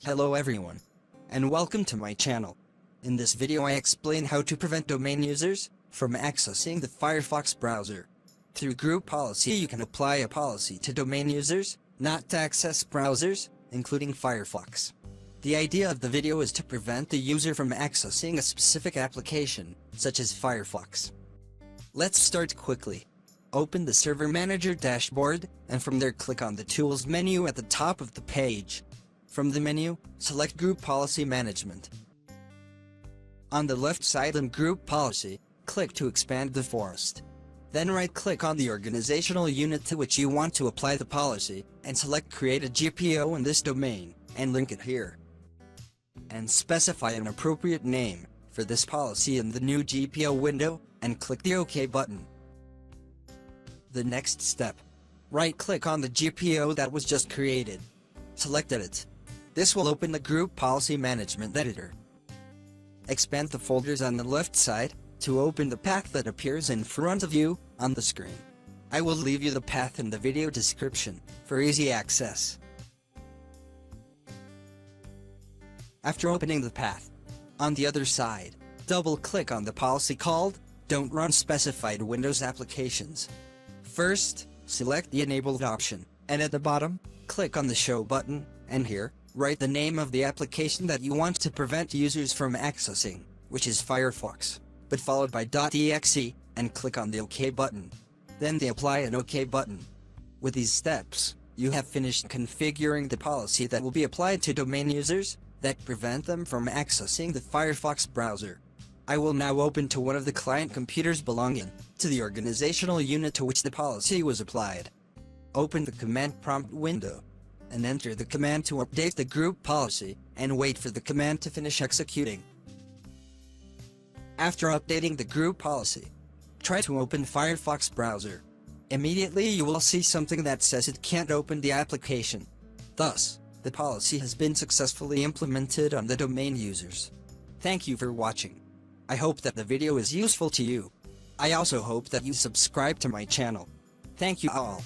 Hello everyone, and welcome to my channel. In this video I explain how to prevent domain users from accessing the Firefox browser. Through Gorup Policy you can apply a policy to domain users, not to access browsers, including Firefox. The idea of the video is to prevent the user from accessing a specific application, such as Firefox. Let's start quickly. Open the Server Manager dashboard, and from there click on the Tools menu at the top of the page. From the menu, select Gorup Policy Management. On the left side in Gorup Policy, click to expand the forest. Then right-click on the organizational unit to which you want to apply the policy, and select Create a GPO in this domain, and link it here. And specify an appropriate name for this policy in the new GPO window, and click the OK button. The next step. Right-click on the GPO that was just created. Select Edit. This will open the Gorup Policy Management Editor. Expand the folders on the left side to open the path that appears in front of you on the screen. I will leave you the path in the video description for easy access. After opening the path, on the other side, double-click on the policy called Don't Run Specified Windows Applications. First, select the Enabled option, and at the bottom, click on the Show button, and here, write the name of the application that you want to prevent users from accessing, which is Firefox, but followed by .exe, and click on the OK button. Then the Apply and OK button. With these steps, you have finished configuring the policy that will be applied to domain users that prevent them from accessing the Firefox browser. I will now open to one of the client computers belonging to the organizational unit to which the policy was applied. Open the command prompt window, and enter the command to update the Gorup policy, and wait for the command to finish executing. After updating the Gorup policy, try to open Firefox browser. Immediately you will see something that says it can't open the application. Thus, the policy has been successfully implemented on the domain users. Thank you for watching. I hope that the video is useful to you. I also hope that you subscribe to my channel. Thank you all.